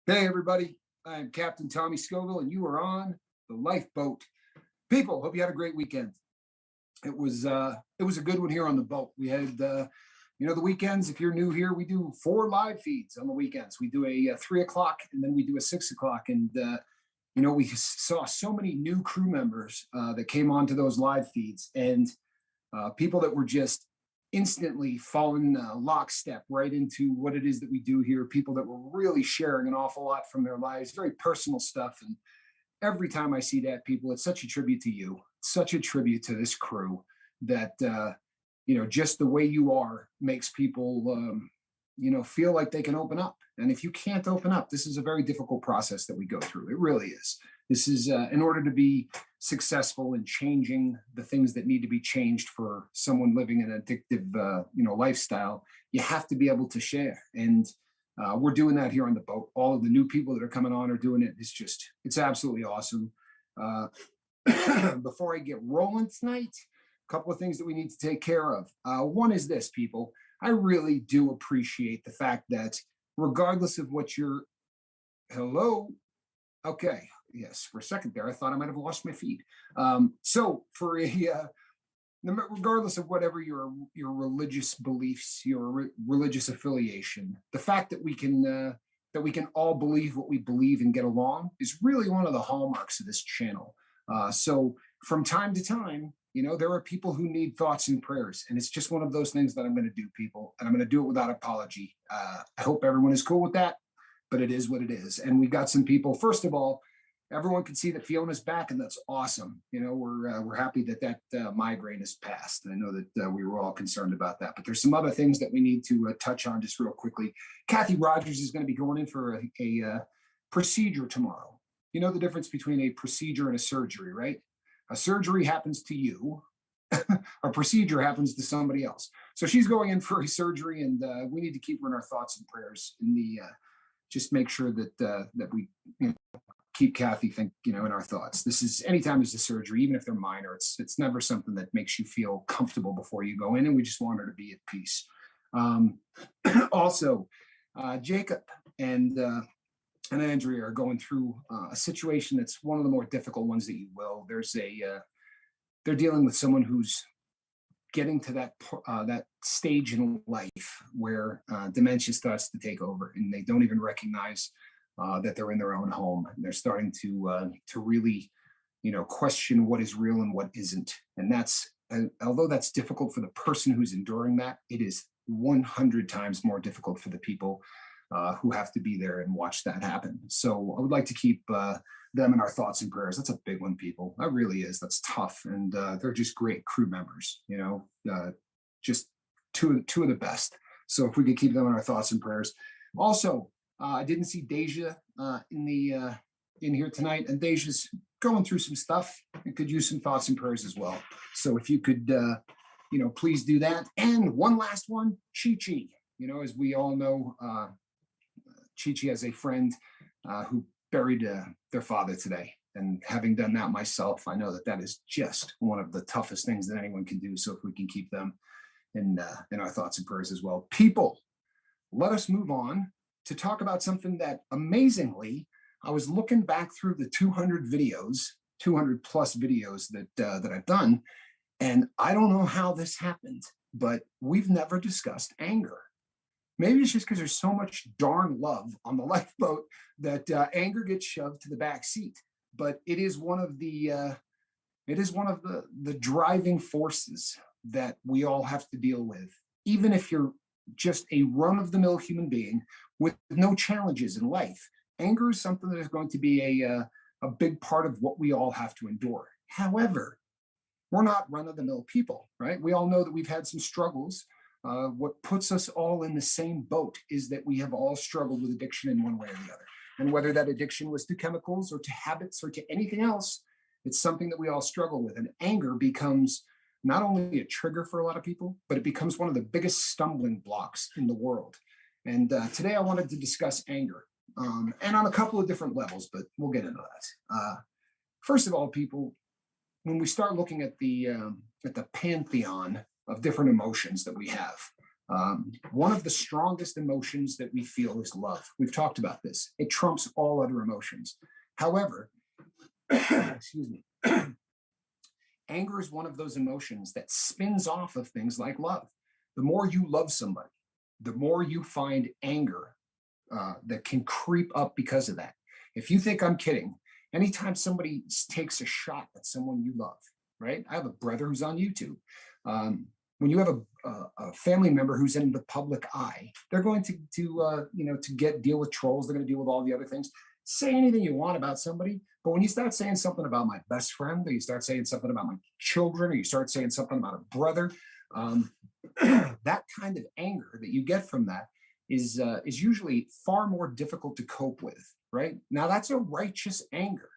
Hey, everybody. I'm Captain Tommy Scoville, and you are on the lifeboat. People, hope you had a great weekend. It was a good one here on the boat. We had, the weekends. If you're new here, we do 4 live feeds on the weekends. We do a 3 o'clock, and then we do a 6 o'clock. And we saw so many new crew members that came onto those live feeds, and people that were just instantly falling lockstep right into what it is that we do here. People that were really sharing an awful lot from their lives, very personal stuff. And every time I see that, people, it's such a tribute to you, such a tribute to this crew that, just the way you are makes people, feel like they can open up. And if you can't open up, this is a very difficult process that we go through. It really is. This is in order to be successful in changing the things that need to be changed for someone living an addictive, lifestyle. You have to be able to share, and we're doing that here on the boat. All of the new people that are coming on are doing it. It's absolutely awesome. Before I get rolling tonight, a couple of things that we need to take care of. One is this, people. I really do appreciate the fact that regardless of what your hello, okay. Yes, for a second there, I thought I might have lost my feed. Regardless of whatever your religious beliefs, your religious affiliation, the fact that we can all believe what we believe and get along is really one of the hallmarks of this channel. So from time to time, there are people who need thoughts and prayers, and it's just one of those things that I'm going to do, people, and I'm going to do it without apology. I hope everyone is cool with that, but it is what it is. And we got some people. First of all, everyone can see that Fiona's back, and that's awesome. We're happy that migraine has passed. I know that we were all concerned about that, but there's some other things that we need to touch on just real quickly. Kathy Rogers is going to be going in for a procedure tomorrow. You know the difference between a procedure and a surgery, right? A surgery happens to you. A procedure happens to somebody else. So she's going in for a surgery, and we need to keep her in our thoughts and prayers. Just make sure that we keep Kathy in our thoughts. This is anytime there's a surgery, even if they're minor, it's never something that makes you feel comfortable before you go in, and we just want her to be at peace. Also, Jacob and Andrea are going through a situation that's one of the more difficult ones that you will. They're dealing with someone who's getting to that stage in life where dementia starts to take over, and they don't even recognize that they're in their own home. They're starting to really, question what is real and what isn't. And although that's difficult for the person who's enduring that, it is 100 times more difficult for the people who have to be there and watch that happen. So I would like to keep them in our thoughts and prayers. That's a big one, people. That really is. That's tough. And they're just great crew members, just two of the best. So if we could keep them in our thoughts and prayers. Also, I didn't see Deja in here tonight, and Deja's going through some stuff and could use some thoughts and prayers as well. So if you could, please do that. And one last one, Chi-Chi. As we all know, Chi-Chi has a friend who buried their father today. And having done that myself, I know that is just one of the toughest things that anyone can do. So if we can keep them in our thoughts and prayers as well. People, let us move on to talk about something that amazingly, I was looking back through the 200 plus videos that I've done, and I don't know how this happened, but we've never discussed anger. Maybe it's just because there's so much darn love on the lifeboat that anger gets shoved to the back seat. But it is one of the driving forces that we all have to deal with, even if you're just a run-of-the-mill human being with no challenges in life. Anger is something that is going to be a big part of what we all have to endure. However, we're not run-of-the-mill people, right? We all know that we've had some struggles. What puts us all in the same boat is that we have all struggled with addiction in one way or the other. And whether that addiction was to chemicals or to habits or to anything else, it's something that we all struggle with. And anger becomes not only a trigger for a lot of people, but it becomes one of the biggest stumbling blocks in the world. And today I wanted to discuss anger, and on a couple of different levels, but we'll get into that. First of all, people, when we start looking at the pantheon of different emotions that we have, One of the strongest emotions that we feel is love. We've talked about this. It trumps all other emotions. However, excuse me, anger is one of those emotions that spins off of things like love. The more you love somebody, the more you find anger that can creep up because of that. If you think I'm kidding, anytime somebody takes a shot at someone you love, right? I have a brother who's on YouTube. When you have a family member who's in the public eye, they're going to deal with trolls. They're going to deal with all the other things. Say anything you want about somebody, but when you start saying something about my best friend, or you start saying something about my children, or you start saying something about a brother, that kind of anger that you get from that is usually far more difficult to cope with. Right now, that's a righteous anger.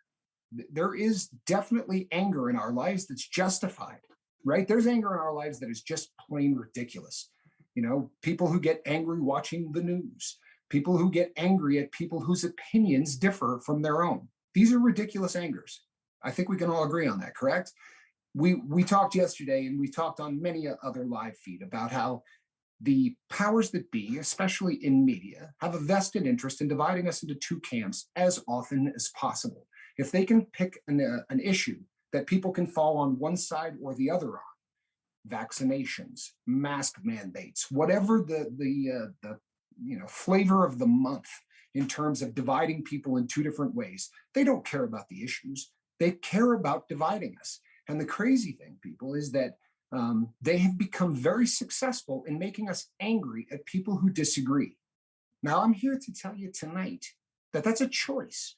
There is definitely anger in our lives that's justified. Right? There's anger in our lives that is just plain ridiculous. People who get angry watching the news, people who get angry at people whose opinions differ from their own. These are ridiculous angers. I think we can all agree on that, correct? We talked yesterday, and we talked on many other live feed about how the powers that be, especially in media, have a vested interest in dividing us into two camps as often as possible. If they can pick an issue that people can fall on one side or the other on, vaccinations, mask mandates, whatever the flavor of the month in terms of dividing people in two different ways, they don't care about the issues. They care about dividing us. And the crazy thing, people, is that they have become very successful in making us angry at people who disagree. Now, I'm here to tell you tonight that that's a choice.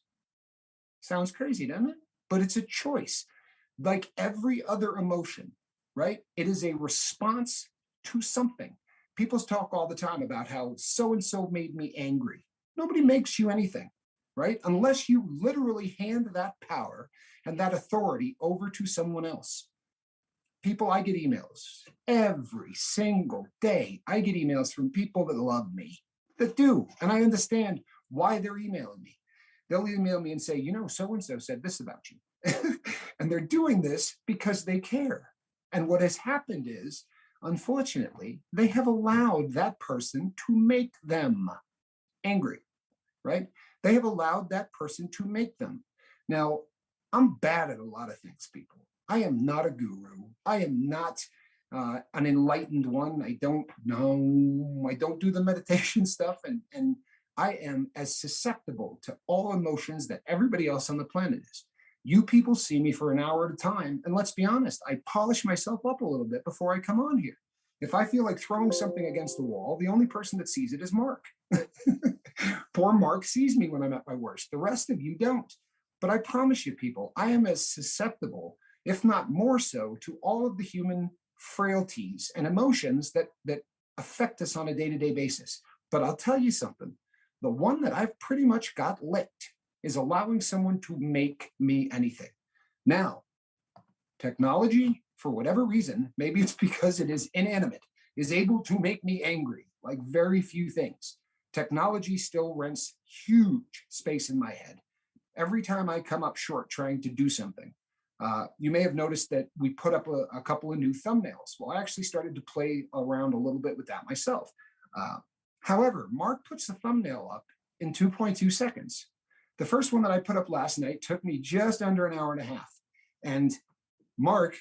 Sounds crazy, doesn't it? But it's a choice. Like every other emotion, right? It is a response to something. People talk all the time about how so-and-so made me angry. Nobody makes you anything, right? Unless you literally hand that power and that authority over to someone else. People, I get emails every single day. I get emails from people that love me, that do. And I understand why they're emailing me. They'll email me and say, so-and-so said this about you. And they're doing this because they care. And what has happened is, unfortunately, they have allowed that person to make them angry, right? They have allowed that person to make them. Now, I'm bad at a lot of things, people. I am not a guru. I am not an enlightened one. I don't know. I don't do the meditation stuff. And I am as susceptible to all emotions that everybody else on the planet is. You people see me for an hour at a time. And let's be honest, I polish myself up a little bit before I come on here. If I feel like throwing something against the wall, the only person that sees it is Mark. Poor Mark sees me when I'm at my worst. The rest of you don't. But I promise you, people, I am as susceptible, if not more so, to all of the human frailties and emotions that affect us on a day-to-day basis. But I'll tell you something. The one that I've pretty much got licked is allowing someone to make me anything. Now, technology, for whatever reason, maybe it's because it is inanimate, is able to make me angry, like very few things. Technology still rents huge space in my head. Every time I come up short trying to do something, you may have noticed that we put up a couple of new thumbnails. Well, I actually started to play around a little bit with that myself. However, Mark puts the thumbnail up in 2.2 seconds. The first one that I put up last night took me just under an hour and a half. And Mark,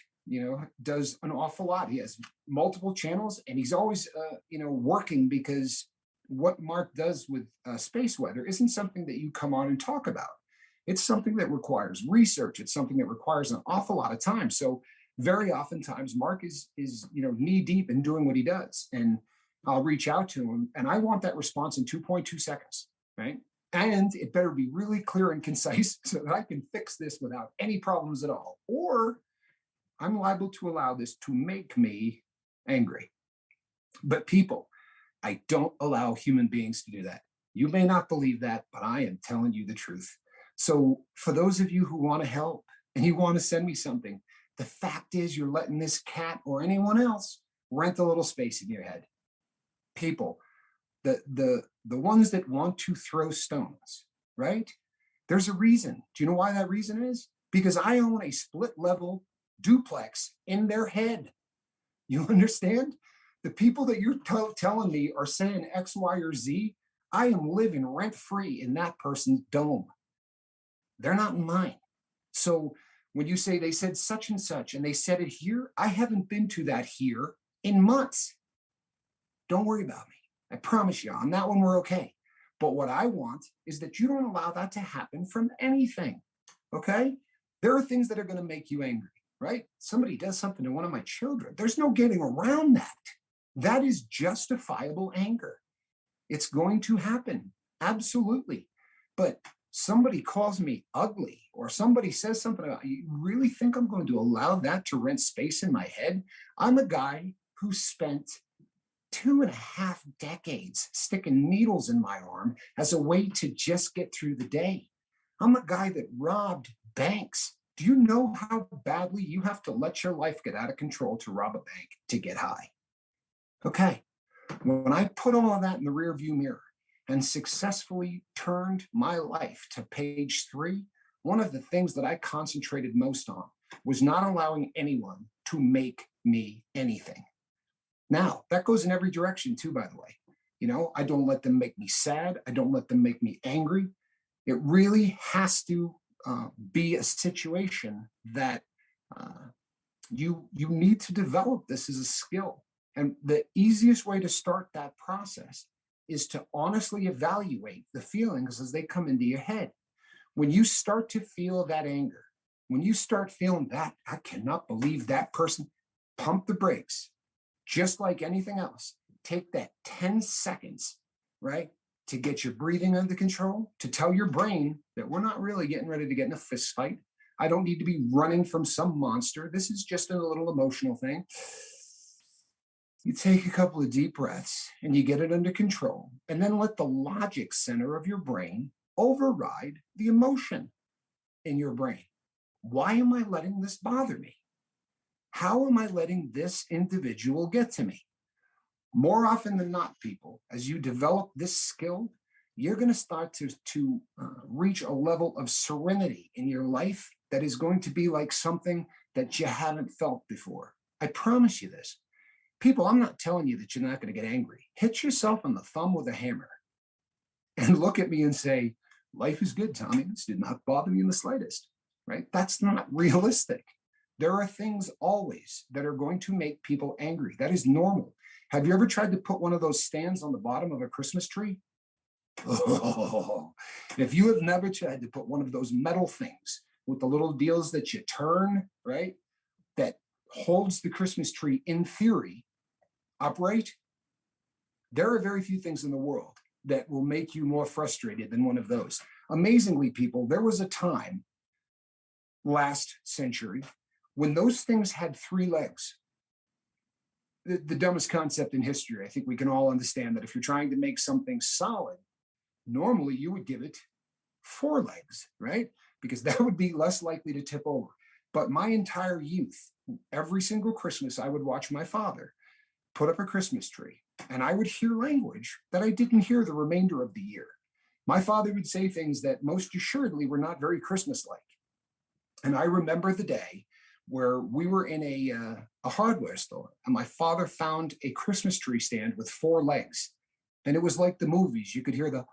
does an awful lot. He has multiple channels, and he's always, working, because what Mark does with space weather isn't something that you come on and talk about. It's something that requires research. It's something that requires an awful lot of time. So very oftentimes Mark is knee deep in doing what he does. And I'll reach out to him, and I want that response in 2.2 seconds, right? And it better be really clear and concise so that I can fix this without any problems at all. Or I'm liable to allow this to make me angry. But people, I don't allow human beings to do that. You may not believe that, but I am telling you the truth. So for those of you who want to help and you want to send me something, the fact is you're letting this cat or anyone else rent a little space in your head. People, the ones that want to throw stones, right? There's a reason. Do you know why that reason is? Because I own a split level duplex in their head. You understand? The people that you're telling me are saying X, Y, or Z, I am living rent free in that person's dome. They're not in mine. So when you say they said such and they said it here, I haven't been to that here in months. Don't worry about me. I promise you, on that one, we're okay. But what I want is that you don't allow that to happen from anything. Okay? There are things that are going to make you angry, right? Somebody does something to one of my children. There's no getting around that. That is justifiable anger. It's going to happen. Absolutely. But somebody calls me ugly or somebody says something about you really think I'm going to allow that to rent space in my head? I'm a guy who spent 2.5 decades sticking needles in my arm as a way to just get through the day. I'm a guy that robbed banks. Do you know how badly you have to let your life get out of control to rob a bank to get high? Okay. When I put all of that in the rearview mirror and successfully turned my life to page 3, one of the things that I concentrated most on was not allowing anyone to make me anything. Now, that goes in every direction too, by the way. I don't let them make me sad. I don't let them make me angry. It really has to be a situation that you need to develop this as a skill. And the easiest way to start that process is to honestly evaluate the feelings as they come into your head. When you start to feel that anger, when you start feeling that, I cannot believe that person, pump the brakes. Just like anything else, take that 10 seconds, right, to get your breathing under control, to tell your brain that we're not really getting ready to get in a fist fight. I don't need to be running from some monster. This is just a little emotional thing. You take a couple of deep breaths and you get it under control, and then let the logic center of your brain override the emotion in your brain. Why am I letting this bother me? How am I letting this individual get to me? More often than not, people, as you develop this skill, you're going to start to reach a level of serenity in your life that is going to be like something that you haven't felt before. I promise you this. People, I'm not telling you that you're not going to get angry. Hit yourself on the thumb with a hammer and look at me and say, life is good, Tommy. This did not bother me in the slightest, right? That's not realistic. There are things always that are going to make people angry. That is normal. Have you ever tried to put one of those stands on the bottom of a Christmas tree? Oh, if you have never tried to put one of those metal things with the little deals that you turn, right, that holds the Christmas tree in theory upright, there are very few things in the world that will make you more frustrated than one of those. Amazingly, people, there was a time last century when those things had 3 legs. The dumbest concept in history. I think we can all understand that if you're trying to make something solid, normally you would give it 4 legs, right? Because that would be less likely to tip over. But my entire youth, every single Christmas, I would watch my father put up a Christmas tree, and I would hear language that I didn't hear the remainder of the year. My father would say things that most assuredly were not very Christmas-like. And I remember the day where we were in a hardware store, and my father found a Christmas tree stand with 4 legs. And it was like the movies. You could hear the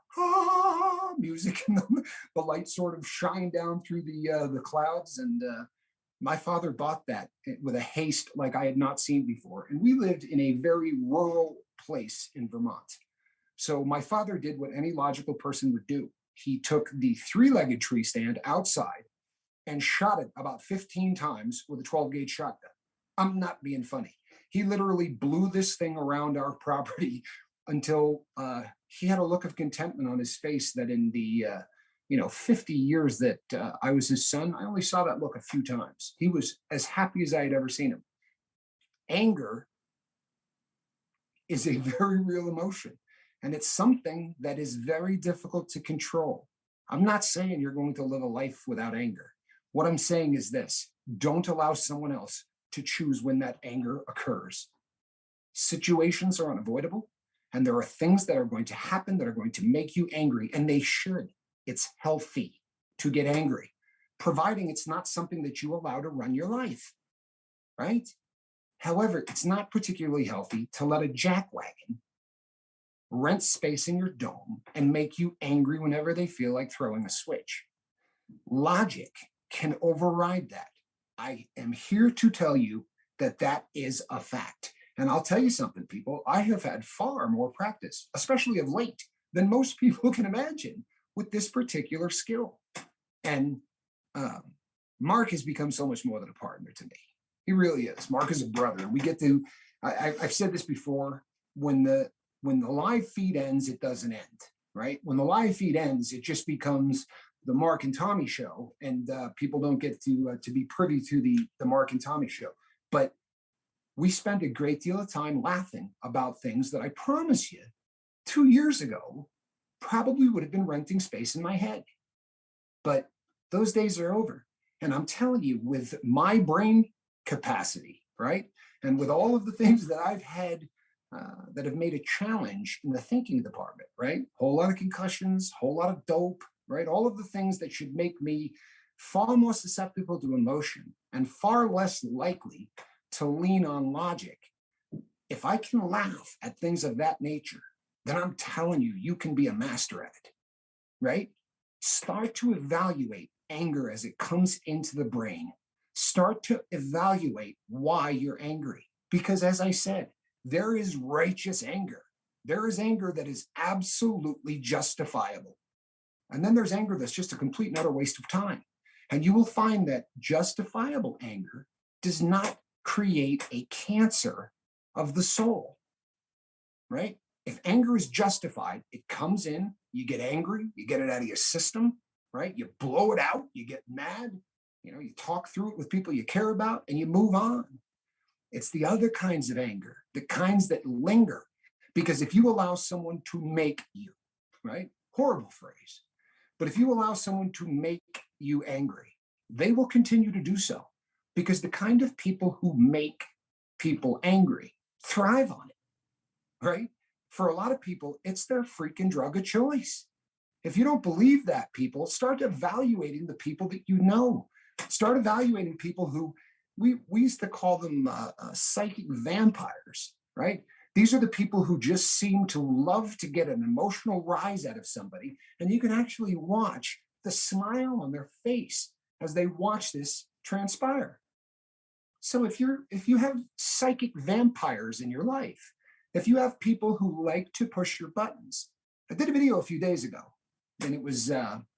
music and the light sort of shine down through the clouds. And my father bought that with a haste like I had not seen before. And we lived in a very rural place in Vermont. So my father did what any logical person would do. He took the 3-legged tree stand outside and shot it about 15 times with a 12-gauge shotgun. I'm not being funny. He literally blew this thing around our property until he had a look of contentment on his face that in the 50 years that I was his son, I only saw that look a few times. He was as happy as I had ever seen him. Anger is a very real emotion, and it's something that is very difficult to control. I'm not saying you're going to live a life without anger. What I'm saying is this: don't allow someone else to choose when that anger occurs. Situations are unavoidable, and there are things that are going to happen that are going to make you angry, and they should. It's healthy to get angry, providing it's not something that you allow to run your life, right? However, it's not particularly healthy to let a jackwagon rent space in your dome and make you angry whenever they feel like throwing a switch. Logic can override that. I am here to tell you that that is a fact. And I'll tell you something, people, I have had far more practice, especially of late, than most people can imagine with this particular skill. And um, Mark has become so much more than a partner to me. He really is. Mark is a brother. We get to, I've said this before, when the live feed ends, it doesn't end, right? When the live feed ends, it just becomes the Mark and Tommy show, and people don't get to be privy to the Mark and Tommy show. But we spend a great deal of time laughing about things that I promise you 2 years ago probably would have been renting space in my head. But those days are over. And I'm telling you, with my brain capacity, right? And with all of the things that I've had that have made a challenge in the thinking department, right? Whole lot of concussions, whole lot of dope, right? All of the things that should make me far more susceptible to emotion and far less likely to lean on logic. If I can laugh at things of that nature, then I'm telling you, you can be a master at it, right? Start to evaluate anger as it comes into the brain. Start to evaluate why you're angry. Because as I said, there is righteous anger. There is anger that is absolutely justifiable. And then there's anger that's just a complete and utter waste of time. And you will find that justifiable anger does not create a cancer of the soul, right? If anger is justified, it comes in, you get angry, you get it out of your system, right? You blow it out, you get mad, you talk through it with people you care about, and you move on. It's the other kinds of anger, the kinds that linger. Because if you allow someone to make you, right? Horrible phrase. But if you allow someone to make you angry, they will continue to do so. Because the kind of people who make people angry thrive on it, right? For a lot of people, it's their freaking drug of choice. If you don't believe that, people, start evaluating the people that you know. Start evaluating people who we used to call them psychic vampires, right? These are the people who just seem to love to get an emotional rise out of somebody. And you can actually watch the smile on their face as they watch this transpire. So if you have psychic vampires in your life, if you have people who like to push your buttons, I did a video a few days ago, and it was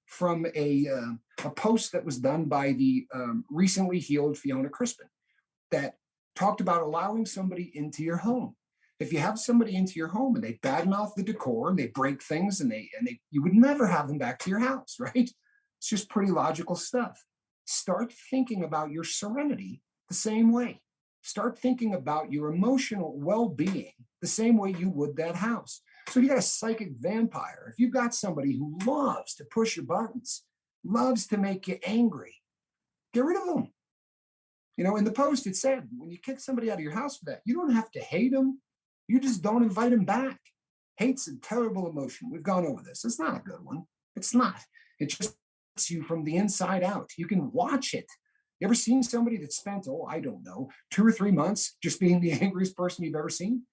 from a post that was done by the recently healed Fiona Crispin that talked about allowing somebody into your home. If you have somebody into your home and they badmouth the decor and they break things and they you would never have them back to your house, right? It's just pretty logical stuff. Start thinking about your serenity the same way. Start thinking about your emotional well-being the same way you would that house. So if you got a psychic vampire, if you've got somebody who loves to push your buttons, loves to make you angry, get rid of them. In the post, it said, when you kick somebody out of your house for that, you don't have to hate them. You just don't invite them back. Hate's a terrible emotion. We've gone over this. It's not a good one. It's not. It just hurts you from the inside out. You can watch it. You ever seen somebody that spent, I don't know, 2 or 3 months just being the angriest person you've ever seen?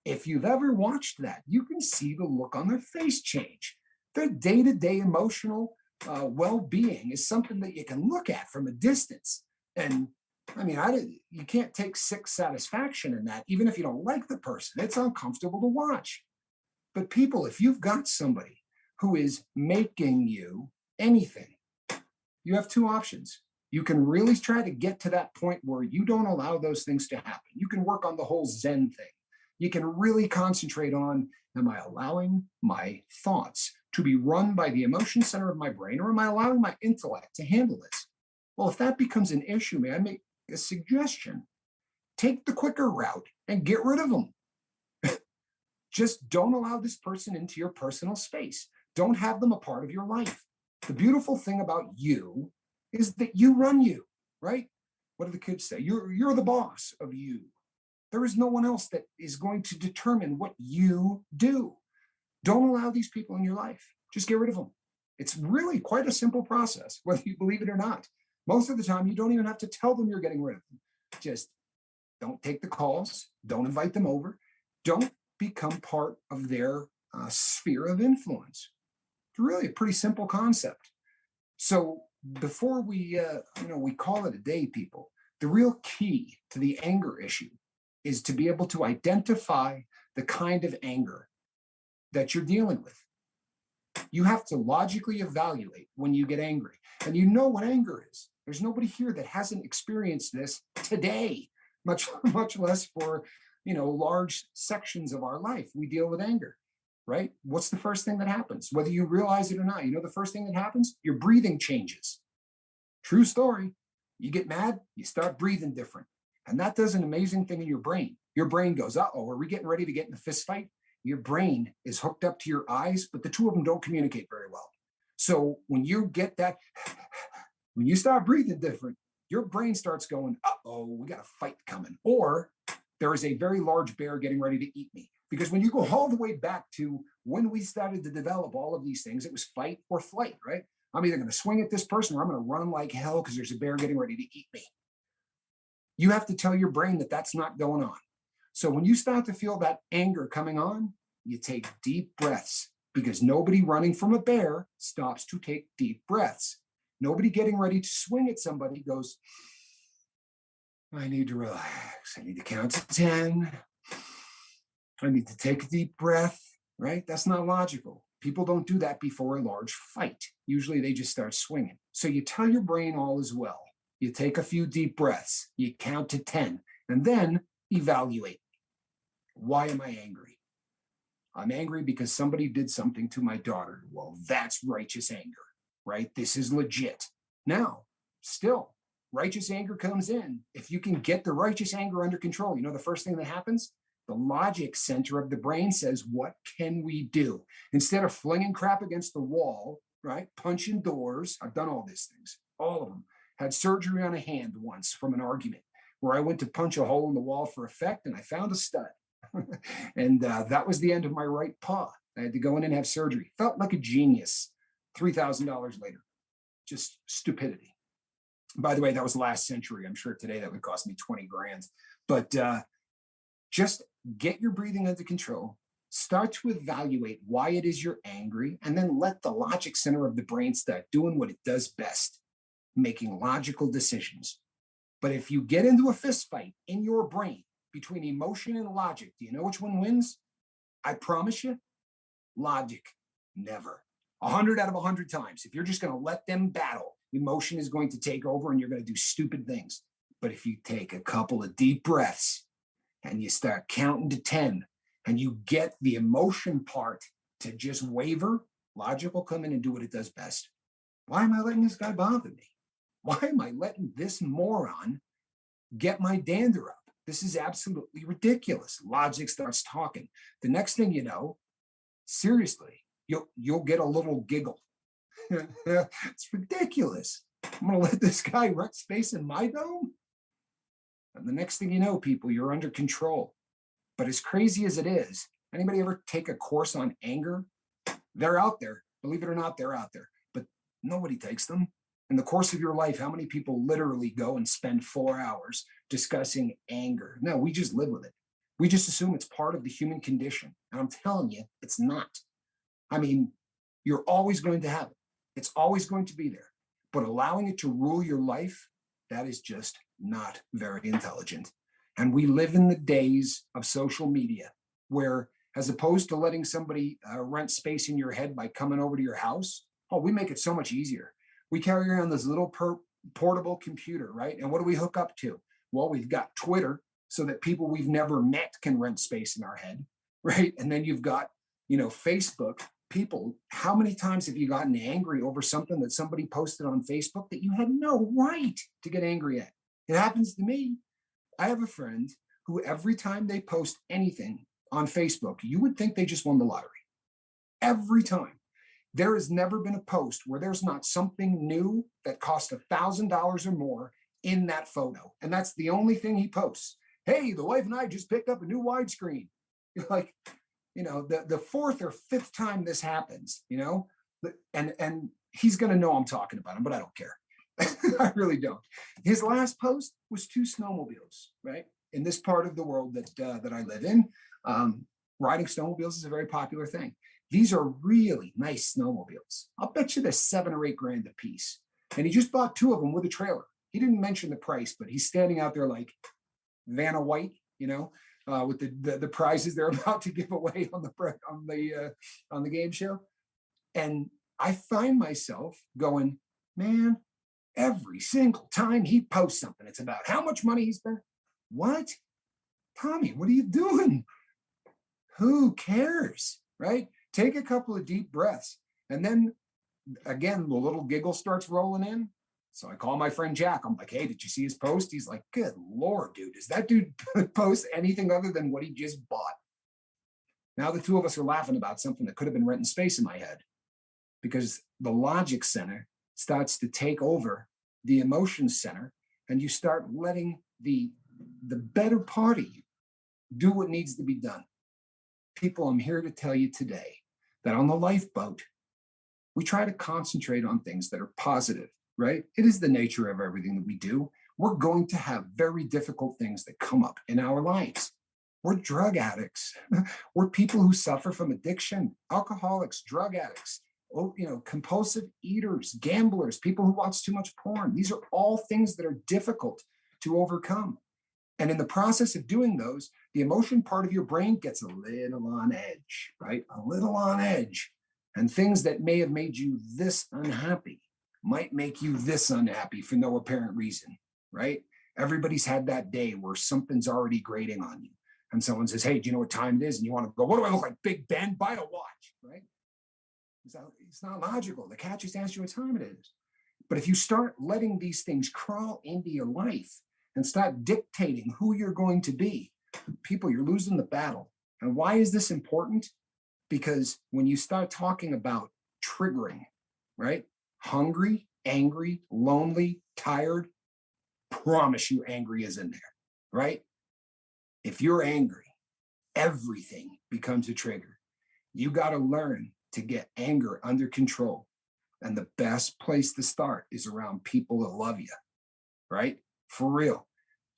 If you've ever watched that, you can see the look on their face change. Their day-to-day emotional well-being is something that you can look at from a distance. And I mean, you can't take sick satisfaction in that, even if you don't like the person. It's uncomfortable to watch. But people, if you've got somebody who is making you anything, you have 2 options. You can really try to get to that point where you don't allow those things to happen. You can work on the whole Zen thing. You can really concentrate on, am I allowing my thoughts to be run by the emotion center of my brain, or am I allowing my intellect to handle this? Well, if that becomes an issue, may I make a suggestion? Take the quicker route and get rid of them. Just don't allow this person into your personal space. Don't have them a part of your life. The beautiful thing about you is that you run you, right? What do the kids say? You're the boss of you. There is no one else that is going to determine what you do. Don't allow these people in your life. Just get rid of them. It's really quite a simple process, whether you believe it or not. Most of the time, you don't even have to tell them you're getting rid of them. Just Don't take the calls. Don't invite them over. Don't become part of their sphere of influence. It's really a pretty simple concept. So before we call it a day, people, the real key to the anger issue is to be able to identify the kind of anger that you're dealing with. You have to logically evaluate when you get angry. And you know what anger is. There's nobody here that hasn't experienced this today, much less for large sections of our life. We deal with anger, right? What's the first thing that happens? Whether you realize it or not, the first thing that happens, your breathing changes. True story. You get mad, you start breathing different. And that does an amazing thing in your brain. Your brain goes, uh-oh, are we getting ready to get in a fist fight? Your brain is hooked up to your eyes, but the two of them don't communicate very well. So when you get that, when you start breathing different, your brain starts going, uh-oh, we got a fight coming. Or there is a very large bear getting ready to eat me. Because when you go all the way back to when we started to develop all of these things, it was fight or flight, right? I'm either going to swing at this person or I'm going to run like hell because there's a bear getting ready to eat me. You have to tell your brain that that's not going on. So when you start to feel that anger coming on, you take deep breaths, because nobody running from a bear stops to take deep breaths. Nobody getting ready to swing at somebody goes, I need to relax. I need to count to 10. I need to take a deep breath, right? That's not logical. People don't do that before a large fight. Usually they just start swinging. So you tell your brain all is well. You take a few deep breaths, you count to 10, and then evaluate. Why am I angry? I'm angry because somebody did something to my daughter. Well, that's righteous anger, right? This is legit. Now, still, righteous anger comes in. If you can get the righteous anger under control, the first thing that happens? The logic center of the brain says, what can we do? Instead of flinging crap against the wall, right? Punching doors. I've done all these things, all of them. Had surgery on a hand once from an argument where I went to punch a hole in the wall for effect and I found a stud. And that was the end of my right paw. I had to go in and have surgery. Felt like a genius. $3,000 later. Just stupidity. By the way, that was last century. I'm sure today that would cost me 20 grand. But just get your breathing under control. Start to evaluate why it is you're angry, and then let the logic center of the brain start doing what it does best, making logical decisions. But if you get into a fist fight in your brain between emotion and logic, do you know which one wins? I promise you, logic never. 100 out of 100 times. If you're just going to let them battle, emotion is going to take over and you're going to do stupid things. But if you take a couple of deep breaths and you start counting to 10 and you get the emotion part to just waver, logic will come in and do what it does best. Why am I letting this guy bother me? Why am I letting this moron get my dander up? This is absolutely ridiculous. Logic starts talking. The next thing you know, seriously, you'll get a little giggle. It's ridiculous. I'm going to let this guy rent space in my dome? And the next thing you know, people, you're under control. But as crazy as it is, anybody ever take a course on anger? They're out there. Believe it or not, they're out there. But nobody takes them. In the course of your life, how many people literally go and spend 4 hours discussing anger? No, we just live with it. We just assume it's part of the human condition. And I'm telling you, it's not. I mean, you're always going to have it. It's always going to be there. But allowing it to rule your life, that is just not very intelligent. And we live in the days of social media where, as opposed to letting somebody rent space in your head by coming over to your house, we make it so much easier. We carry around this little portable computer, right? And what do we hook up to? Well, we've got Twitter so that people we've never met can rent space in our head, right? And then you've got, Facebook. People, how many times have you gotten angry over something that somebody posted on Facebook that you had no right to get angry at? It happens to me. I have a friend who every time they post anything on Facebook, you would think they just won the lottery. Every time. There has never been a post where there's not something new that cost $1,000 or more in that photo. And that's the only thing he posts. Hey, the wife and I just picked up a new widescreen. You're like, the fourth or fifth time this happens, and he's going to know I'm talking about him, but I don't care. I really don't. His last post was 2 snowmobiles, right? in this part of the world that I live in, riding snowmobiles is a very popular thing. These are really nice snowmobiles. I'll bet you they're 7 or 8 grand a piece. And he just bought 2 of them with a trailer. He didn't mention the price, but he's standing out there like Vanna White, with the prizes they're about to give away on the game show. And I find myself going, man, every single time he posts something, it's about how much money he spent. What? Tommy, what are you doing? Who cares, right? Take a couple of deep breaths. And then again, the little giggle starts rolling in. So I call my friend Jack. I'm like, hey, did you see his post? He's like, good Lord, dude, does that dude post anything other than what he just bought? Now the two of us are laughing about something that could have been renting space in my head, because the logic center starts to take over the emotions center, and you start letting the better part of you do what needs to be done. People, I'm here to tell you today that on the lifeboat, we try to concentrate on things that are positive, right? It is the nature of everything that we do. We're going to have very difficult things that come up in our lives. We're drug addicts. We're people who suffer from addiction, alcoholics, drug addicts, compulsive eaters, gamblers, people who watch too much porn. These are all things that are difficult to overcome. And in the process of doing those, the emotion part of your brain gets a little on edge, right? A little on edge. And things that may have made you this unhappy might make you this unhappy for no apparent reason, right? Everybody's had that day where something's already grating on you. And someone says, hey, do you know what time it is? And you want to go, what do I look like, Big Ben? Buy a watch, right? It's not logical. The catch is to ask you what time it is. But if you start letting these things crawl into your life and start dictating who you're going to be, people, you're losing the battle. And why is this important? Because when you start talking about triggering, right? Hungry, angry, lonely, tired, promise you angry is in there, right? If you're angry, everything becomes a trigger. You got to learn to get anger under control. And the best place to start is around people that love you, right? For real.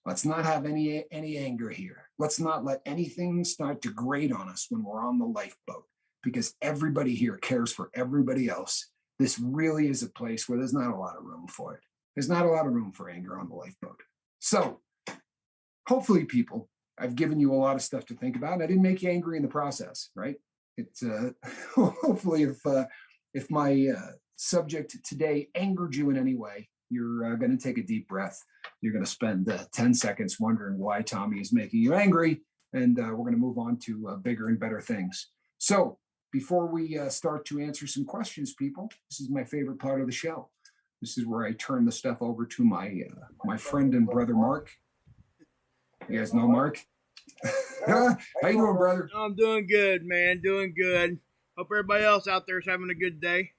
Let's not have any anger here. Let's not let anything start to grate on us when we're on the lifeboat, because everybody here cares for everybody else. This really is a place where there's not a lot of room for it. There's not a lot of room for anger on the lifeboat. So hopefully, people, I've given you a lot of stuff to think about, and I didn't make you angry in the process, right? It's hopefully if my subject today angered you in any way, you're going to take a deep breath. You're going to spend 10 seconds wondering why Tommy is making you angry, and we're going to move on to bigger and better things. So before we start to answer some questions, people, this is my favorite part of the show. This is where I turn the stuff over to my friend and brother, Mark. You guys know Mark? How you doing, brother? I'm doing good, man. Doing good. Hope everybody else out there is having a good day.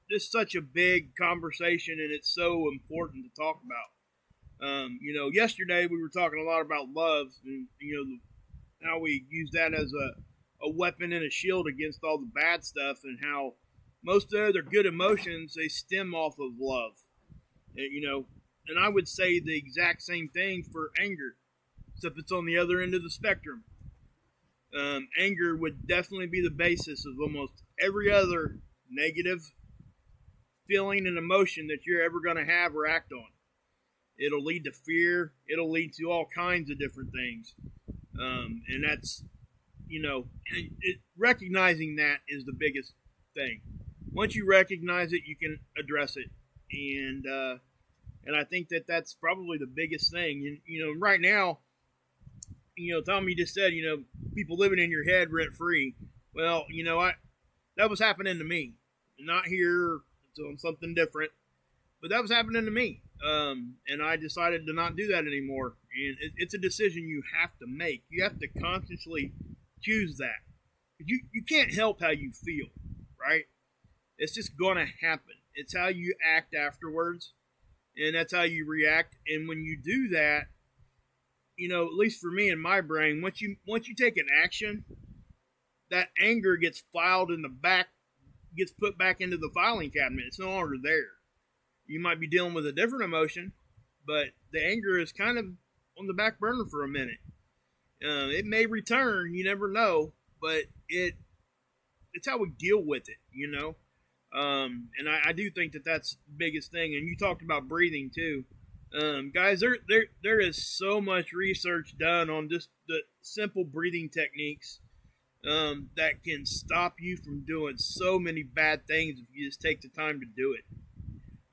This is such a big conversation, and it's so important to talk about. Yesterday we were talking a lot about love, and how we use that as a weapon and a shield against all the bad stuff, and how most of the other good emotions, they stem off of love. And I would say the exact same thing for anger, except it's on the other end of the spectrum. Anger would definitely be the basis of almost every other negative feeling and emotion that you're ever going to have or act on. It'll lead to fear. It'll lead to all kinds of different things. And that's, recognizing that is the biggest thing. Once you recognize it, you can address it. And I think that that's probably the biggest thing. And, right now, Tommy just said, people living in your head rent free. Well, that was happening to me. Not here, it's on something different, but that was happening to me. And I decided to not do that anymore. And it's a decision you have to make. You have to consciously choose that. You can't help how you feel, right? It's just going to happen. It's how you act afterwards. And that's how you react. And when you do that, at least for me in my brain, once you take an action, that anger gets filed in the back, gets put back into the filing cabinet. It's no longer there. You might be dealing with a different emotion, but the anger is kind of on the back burner for a minute. It may return, you never know, but it's how we deal with it, you know. And I do think that that's the biggest thing. And you talked about breathing too, guys. There is so much research done on just the simple breathing techniques that can stop you from doing so many bad things if you just take the time to do it.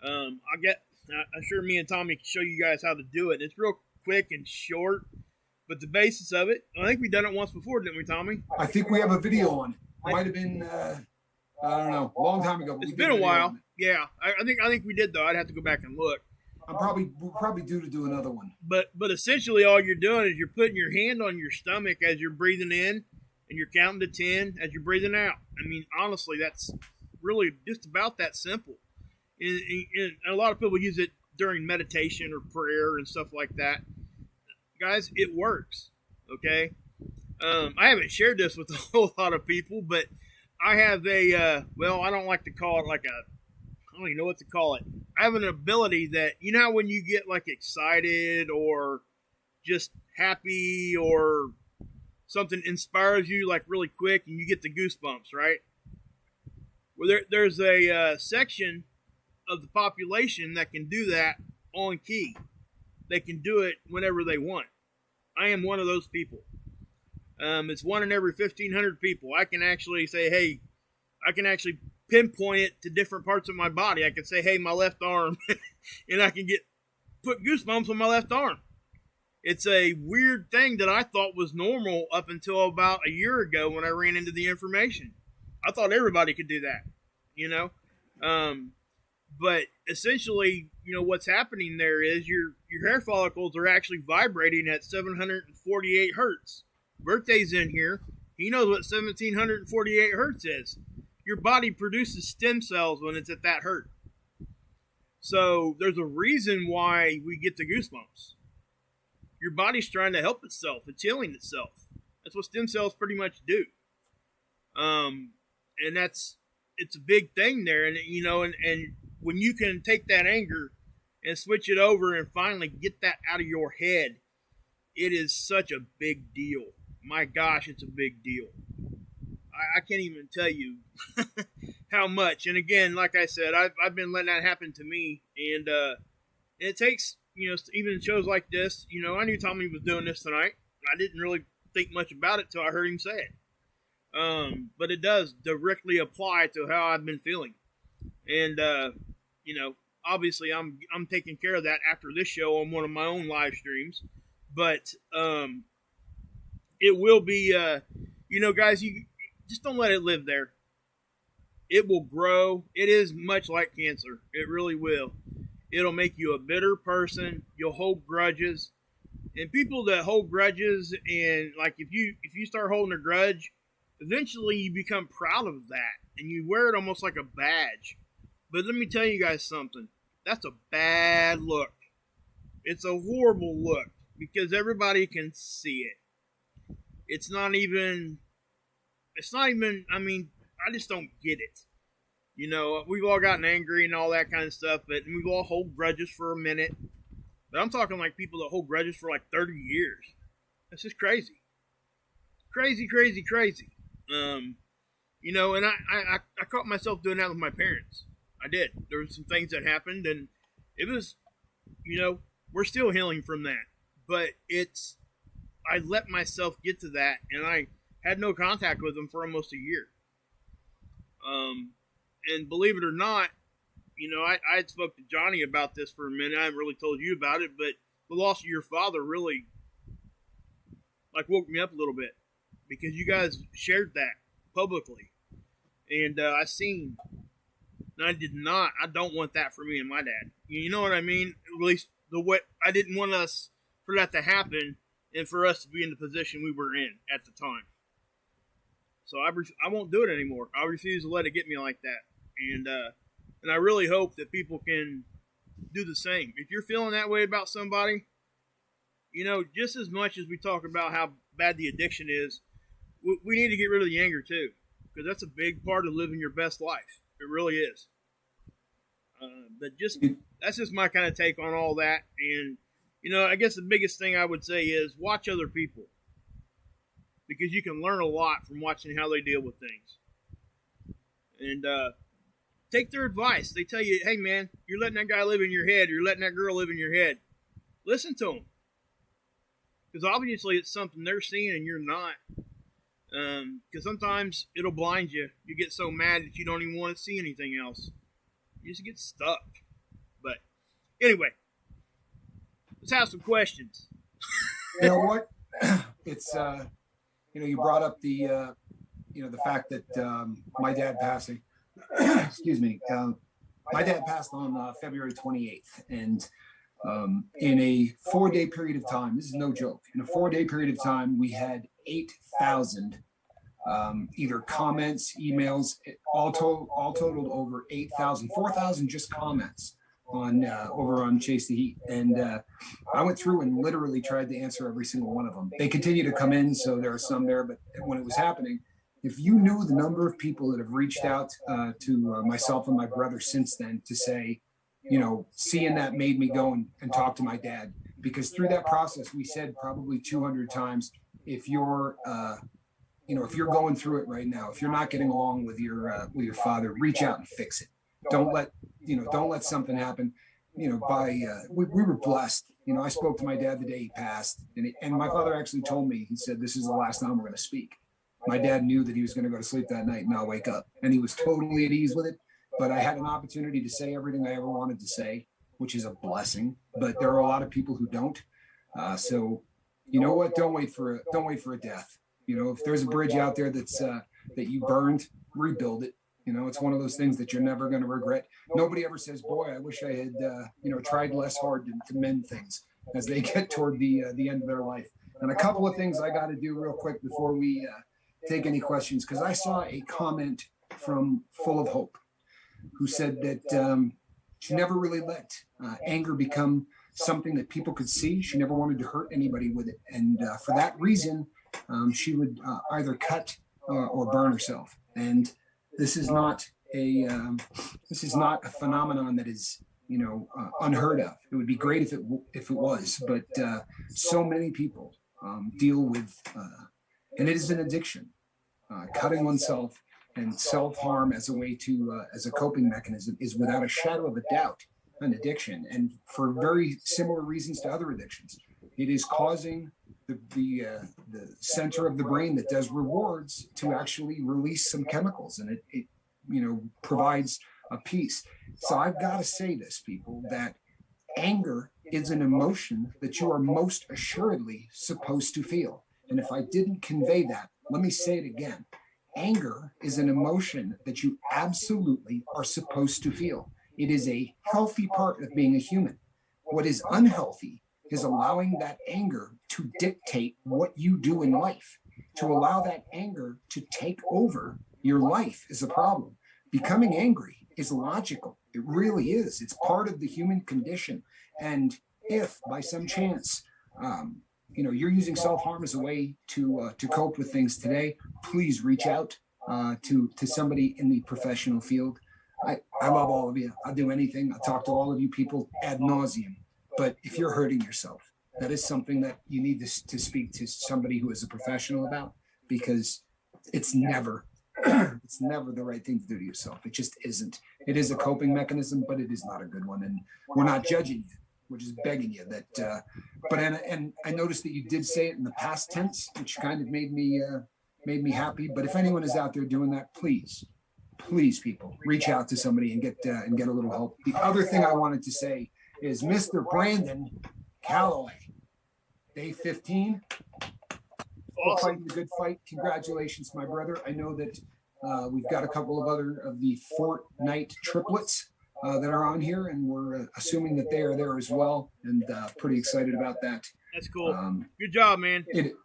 I'm sure me and Tommy can show you guys how to do it. It's real quick and short, but the basis of it, I think we've done it once before, didn't we, Tommy? I think we have a video on it. Might have been, I don't know, a long time ago. It's been a while. Yeah, I think we did though. I'd have to go back and look. We're probably due to do another one. But essentially, all you're doing is you're putting your hand on your stomach as you're breathing in, and you're counting to 10 as you're breathing out. I mean, honestly, that's really just about that simple. And a lot of people use it during meditation or prayer and stuff like that. Guys, it works. Okay. I haven't shared this with a whole lot of people, but I have I don't like to call it I don't even know what to call it. I have an ability that, you know how when you get like excited or just happy or something inspires you like really quick and you get the goosebumps, right? Well, there's a section of the population that can do that on key. They can do it whenever they want. I am one of those people. It's one in every 1,500 people. I can actually say, hey, I can actually pinpoint it to different parts of my body. I can say, hey, my left arm, and I can put goosebumps on my left arm. It's a weird thing that I thought was normal up until about a year ago when I ran into the information. I thought everybody could do that, you know? But essentially, you know, what's happening there is your hair follicles are actually vibrating at 748 hertz. Birthday's in here. He knows what 1748 hertz is. Your body produces stem cells when it's at that hertz. So there's a reason why we get the goosebumps. Your body's trying to help itself. It's healing itself. That's what stem cells pretty much do. And it's a big thing there. And, you know, and when you can take that anger and switch it over and finally get that out of your head, it is such a big deal. My gosh, it's a big deal. I can't even tell you how much. And again, like I said, I've been letting that happen to me. And it takes, you know, even shows like this, you know, I knew Tommy was doing this tonight. I didn't really think much about it till I heard him say it. But it does directly apply to how I've been feeling. And, you know, obviously I'm taking care of that after this show on one of my own live streams. But it will be, you know, guys, you just don't let it live there. It will grow. It is much like cancer. It really will. It'll make you a bitter person. You'll hold grudges. And people that hold grudges, and like if you start holding a grudge, eventually you become proud of that. And you wear it almost like a badge. But let me tell you guys something. That's a bad look. It's a horrible look because everybody can see it. It's not even, I mean, I just don't get it. You know, we've all gotten angry and all that kind of stuff, but we've all hold grudges for a minute. But I'm talking like people that hold grudges for like 30 years. That's just crazy. Crazy. You know, and I caught myself doing that with my parents. I did. There were some things that happened, and it was, you know, we're still healing from that. But I let myself get to that, and I had no contact with them for almost a year. And believe it or not, you know, I had spoke to Johnny about this for a minute. I haven't really told you about it, but the loss of your father really, like, woke me up a little bit because you guys shared that publicly. And I seen, and I don't want that for me and my dad. You know what I mean? At least I didn't want for that to happen and for us to be in the position we were in at the time. So I won't do it anymore. I refuse to let it get me like that. And I really hope that people can do the same. If you're feeling that way about somebody, you know, just as much as we talk about how bad the addiction is, we need to get rid of the anger too, because that's a big part of living your best life. It really is. But just that's just my kind of take on all that. And I guess the biggest thing I would say is watch other people, because you can learn a lot from watching how they deal with things. And take their advice. They tell you, hey man, you're letting that guy live in your head. You're letting that girl live in your head. Listen to them, because obviously it's something they're seeing and you're not. Because sometimes it'll blind you. You get so mad that you don't even want to see anything else. You just get stuck. But anyway, let's have some questions. You know what? It's you brought up the the fact that my dad passing. Excuse me. My dad passed on February 28th, and in a 4-day period of time, this is no joke. In a 4-day period of time, we had 8,000 either comments, emails, all totaled over 8,000, 4,000 just comments on over on Chase the Heat. And I went through and literally tried to answer every single one of them. They continue to come in, so there are some there, but when it was happening, if you knew the number of people that have reached out to myself and my brother since then to say, seeing that made me go and talk to my dad, because through that process, we said probably 200 times, if you're if you're going through it right now, if you're not getting along with your father, reach out and fix it. Don't let something happen. We were blessed. I spoke to my dad the day he passed, and my father actually told me, he said, this is the last time we're going to speak. My dad knew that he was going to go to sleep that night and not wake up, and he was totally at ease with it. But I had an opportunity to say everything I ever wanted to say, which is a blessing. But there are a lot of people who don't. So you know what? Don't wait for a death. If there's a bridge out there that's that you burned, rebuild it. It's one of those things that you're never going to regret. Nobody ever says, boy, I wish I had tried less hard to mend things as they get toward the end of their life. And a couple of things I got to do real quick before we take any questions, because I saw a comment from Full of Hope, who said that she never really let anger become something that people could see. She never wanted to hurt anybody with it. And for that reason, she would either cut or burn herself. And this is not a phenomenon that is unheard of. It would be great if it was, but so many people deal with, and it is an addiction, cutting oneself and self-harm as a way to as a coping mechanism is without a shadow of a doubt an addiction, and for very similar reasons to other addictions. It is causing the center of the brain that does rewards to actually release some chemicals, and it provides a peace. So I've got to say this, people, that anger is an emotion that you are most assuredly supposed to feel. And if I didn't convey that, let me say it again. Anger is an emotion that you absolutely are supposed to feel. It is a healthy part of being a human. What is unhealthy is allowing that anger to dictate what you do in life. To allow that anger to take over your life is a problem. Becoming angry is logical. It really is. It's part of the human condition. And if by some chance, you're using self-harm as a way to cope with things today, please reach out to somebody in the professional field. I love all of you. I'll do anything. I'll talk to all of you people ad nauseum. But if you're hurting yourself, that is something that you need to speak to somebody who is a professional about, because it's never the right thing to do to yourself. It just isn't. It is a coping mechanism, but it is not a good one. And we're not judging you. We're just begging you that. And I noticed that you did say it in the past tense, which kind of made me happy. But if anyone is out there doing that, please, people, reach out to somebody and get a little help. The other thing I wanted to say is Mr. Brandon Calloway, day 15. Awesome. Fighting the good fight. Congratulations, my brother. I know that we've got a couple of other of the Fortnite triplets that are on here, and we're assuming that they are there as well, and pretty excited about that. That's cool. Good job, man. It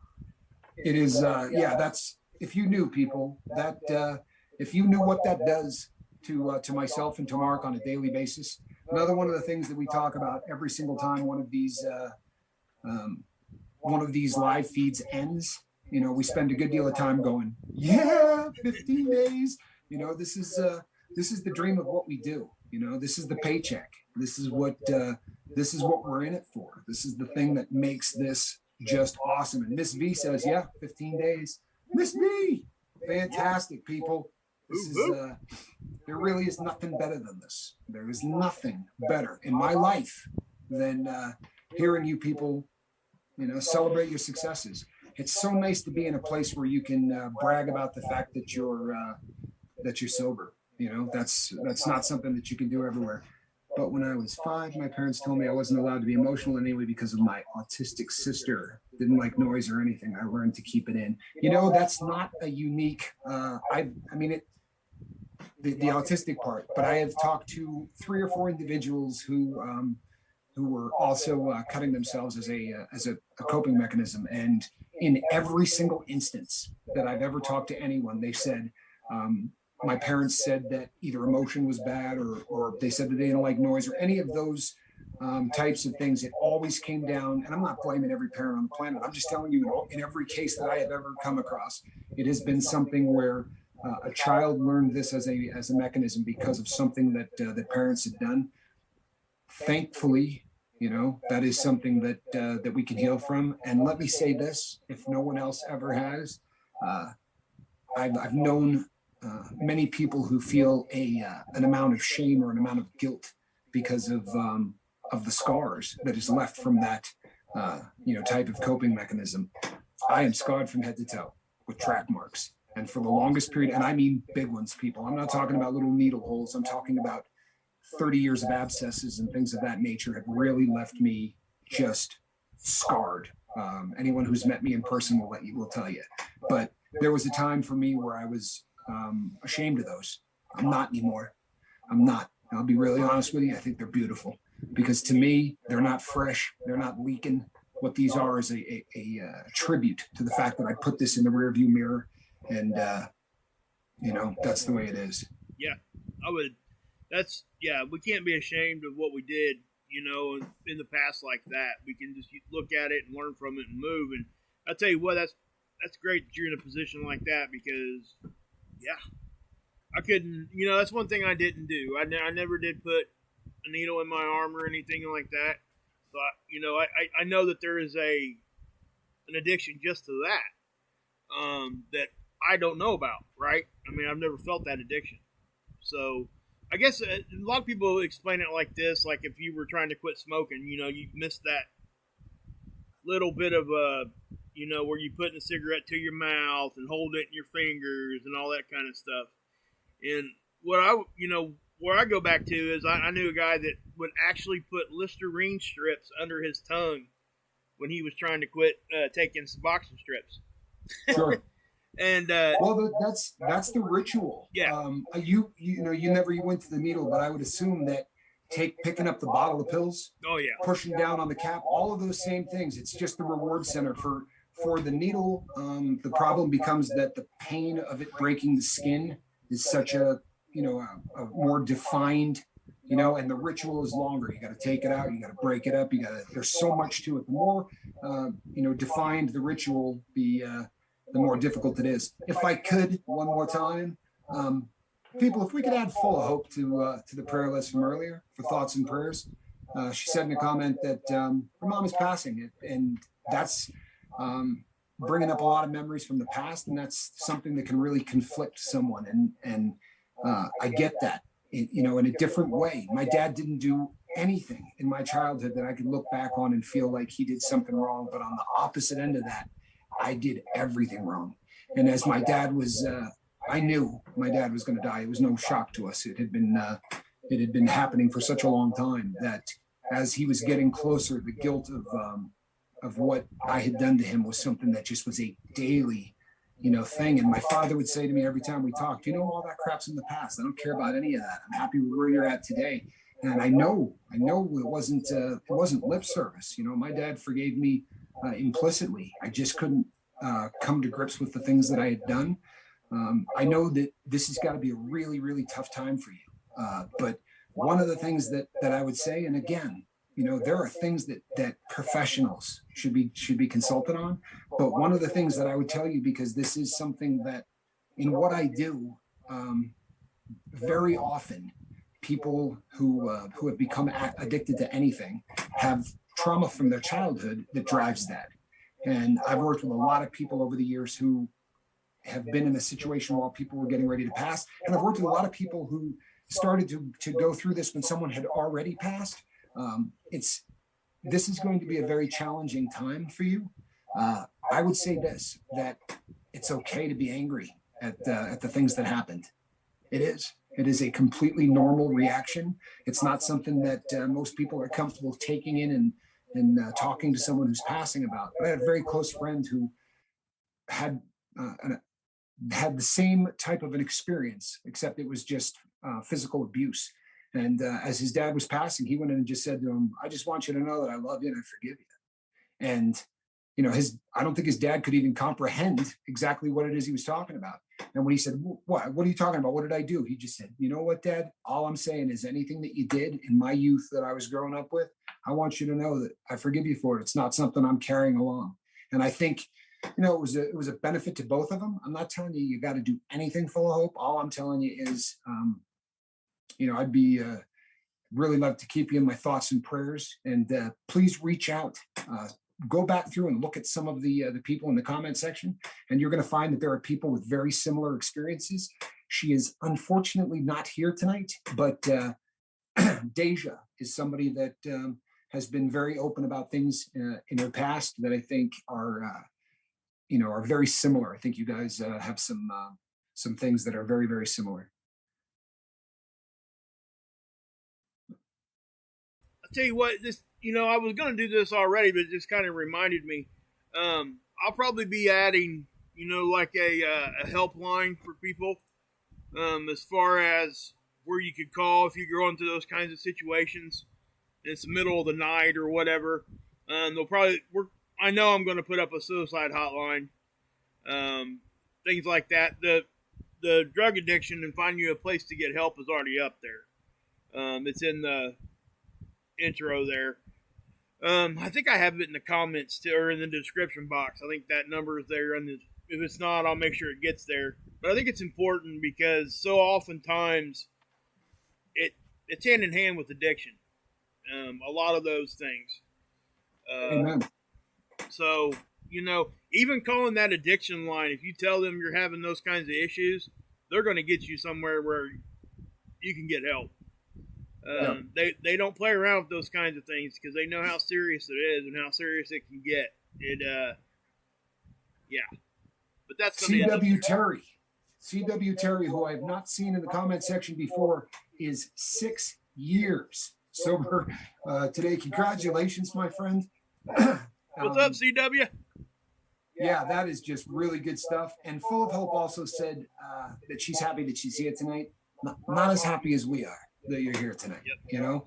is, that's, if you knew, people, that if you knew what that does to myself and to Mark on a daily basis. Another one of the things that we talk about every single time one of these live feeds ends, we spend a good deal of time going, 15 days. This is the dream of what we do. This is the paycheck. This is what we're in it for. This is the thing that makes this just awesome. And Miss V says, yeah, 15 days. Miss V, fantastic, people. This is there really is nothing better than this. There is nothing better in my life than hearing you people, celebrate your successes. It's so nice to be in a place where you can brag about the fact that you're sober. That's not something that you can do everywhere. But when I was 5, my parents told me I wasn't allowed to be emotional anyway because of my autistic sister. Didn't like noise or anything. I learned to keep it in. That's not a unique. The autistic part. But I have talked to 3 or 4 individuals who were also cutting themselves as a coping mechanism, and in every single instance that I've ever talked to anyone, they said. My parents said that either emotion was bad or they said that they didn't like noise or any of those types of things. It always came down, and I'm not blaming every parent on the planet. I'm just telling you, in every case that I have ever come across, it has been something where a child learned this as a mechanism because of something that parents had done. Thankfully, that is something that we can heal from. And let me say this, if no one else ever has, I've known many people who feel an amount of shame or an amount of guilt because of the scars that is left from that type of coping mechanism. I am scarred from head to toe with track marks, and for the longest period, and I mean big ones, people. I'm not talking about little needle holes. I'm talking about 30 years of abscesses and things of that nature have really left me just scarred. Anyone who's met me in person will tell you. But there was a time for me where I was ashamed of those. I'm not anymore. I'm not. I'll be really honest with you. I think they're beautiful because to me, they're not fresh. They're not leaking. What these are is a tribute to the fact that I put this in the rearview mirror, and that's the way it is. Yeah, I would. We can't be ashamed of what we did, in the past like that. We can just look at it and learn from it and move. And I tell you what, that's great that you're in a position like that because, I couldn't. That's one thing I didn't do. I never did put a needle in my arm or anything like that. So I know that there is an addiction just to that that I don't know about. Right? I mean, I've never felt that addiction. So I guess a lot of people explain it like this: like if you were trying to quit smoking, you missed that little bit of where you putting a cigarette to your mouth and hold it in your fingers and all that kind of stuff. And where I go back to is I knew a guy that would actually put Listerine strips under his tongue when he was trying to quit taking Suboxone strips. Sure. And that's the ritual. Yeah. You never went to the needle, but I would assume that picking up the bottle of pills. Oh yeah. Pushing down on the cap, all of those same things. It's just the reward center for the needle. The problem becomes that the pain of it breaking the skin is such a more defined, and the ritual is longer. You got to take it out, you got to break it up, there's so much to it. The more defined the ritual, the more difficult it is. If I could one more time, people, if we could add full of hope to the prayer list from earlier for thoughts and prayers. She said in a comment that her mom is passing, and that's bringing up a lot of memories from the past, and that's something that can really conflict someone. And I get that, in a different way. My dad didn't do anything in my childhood that I could look back on and feel like he did something wrong. But on the opposite end of that, I did everything wrong. And as my dad was, I knew my dad was going to die. It was no shock to us. It had been happening for such a long time that as he was getting closer, the guilt of what I had done to him was something that just was a daily, thing. And my father would say to me every time we talked, all that crap's in the past. I don't care about any of that. I'm happy with where you're at today. And I know it wasn't lip service. My dad forgave me implicitly. I just couldn't come to grips with the things that I had done. I know that this has got to be a really, really tough time for you. But one of the things that I would say, and again, there are things that professionals should be consulted on. But one of the things that I would tell you, because this is something that in what I do, very often people who have become addicted to anything have trauma from their childhood that drives that. And I've worked with a lot of people over the years who have been in a situation while people were getting ready to pass. And I've worked with a lot of people who started to go through this when someone had already passed. This is going to be a very challenging time for you. I would say this, that it's okay to be angry at the things that happened. It is. It is a completely normal reaction. It's not something that most people are comfortable taking in and talking to someone who's passing about. But I had a very close friend who had the same type of an experience, except it was just physical abuse. And as his dad was passing, he went in and just said to him, "I just want you to know that I love you and I forgive you." And I don't think his dad could even comprehend exactly what it is he was talking about. And when he said, what are you talking about? What did I do? He just said, "You know what, Dad? All I'm saying is anything that you did in my youth that I was growing up with, I want you to know that I forgive you for it. It's not something I'm carrying along." And I think, it was a benefit to both of them. I'm not telling you got to do anything full of hope. All I'm telling you is, I'd be really love to keep you in my thoughts and prayers. And please reach out. Go back through and look at some of the people in the comment section, and you're going to find that there are people with very similar experiences. She is unfortunately not here tonight, but Deja is somebody that has been very open about things in her past that I think are very similar. I think you guys have some things that are very, very similar. I'll tell you what, I was going to do this already, but it just kind of reminded me. I'll probably be adding, like a helpline for people, as far as where you could call if you go into those kinds of situations. It's the middle of the night or whatever. I know I'm going to put up a suicide hotline, things like that. The drug addiction and finding you a place to get help is already up there. It's in the intro there. I think I have it in the comments or in the description box. I think that number is there. If it's not, I'll make sure it gets there. But I think it's important because so oftentimes it's hand in hand with addiction. A lot of those things. Amen. So, even calling that addiction line, if you tell them you're having those kinds of issues, they're going to get you somewhere where you can get help. They don't play around with those kinds of things because they know how serious it is and how serious it can get. But that's C.W. Terry. C.W. Terry, who I have not seen in the comment section before, is 6 years sober today. Congratulations, my friend. What's up, C.W.? Yeah, that is just really good stuff. And Full of Hope also said that she's happy that she's here tonight. Not as happy as we are that you're here tonight. Yep.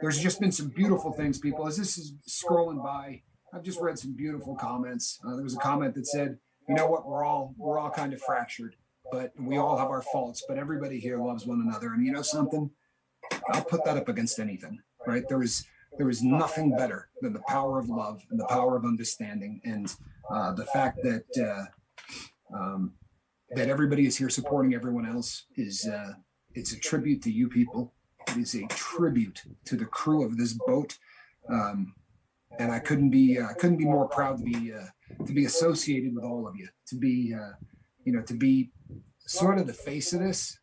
There's just been some beautiful things, people. As this is scrolling by, I've just read some beautiful comments. There was a comment that said, "You know what? We're all kind of fractured, but we all have our faults. But everybody here loves one another." And you know something? I'll put that up against anything. Right? There is nothing better than the power of love and the power of understanding, and the fact that that everybody is here supporting everyone else is. It's a tribute to you people. It is a tribute to the crew of this boat, and I couldn't be more proud to be associated with all of you. To be sort of the face of this.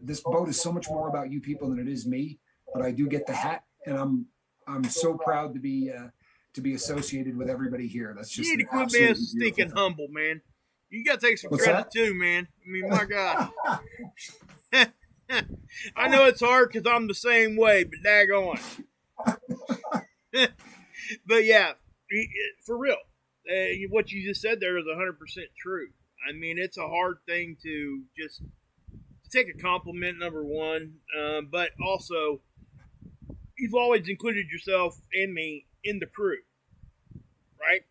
This boat is so much more about you people than it is me. But I do get the hat, and I'm so proud to be associated with everybody here. That's just you need to quit being stinking humble, man. You got to take some credit too, man. I mean, my God. I know it's hard because I'm the same way, but daggone. But yeah, for real, what you just said there is 100% true. I mean, it's a hard thing to just take a compliment, number one, but also you've always included yourself and me in the crew, right?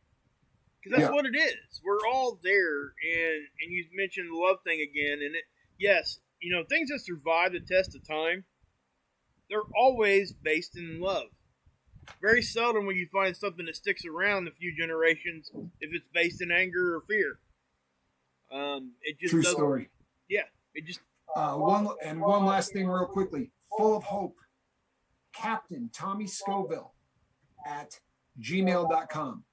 Because that's what it is. We're all there, and you mentioned the love thing again, and yes, things that survive the test of time, they're always based in love. Very seldom will you find something that sticks around a few generations if it's based in anger or fear. It just true story. Yeah, it just One last thing real quickly. Full of Hope, Captain Tommy Scoville at gmail.com.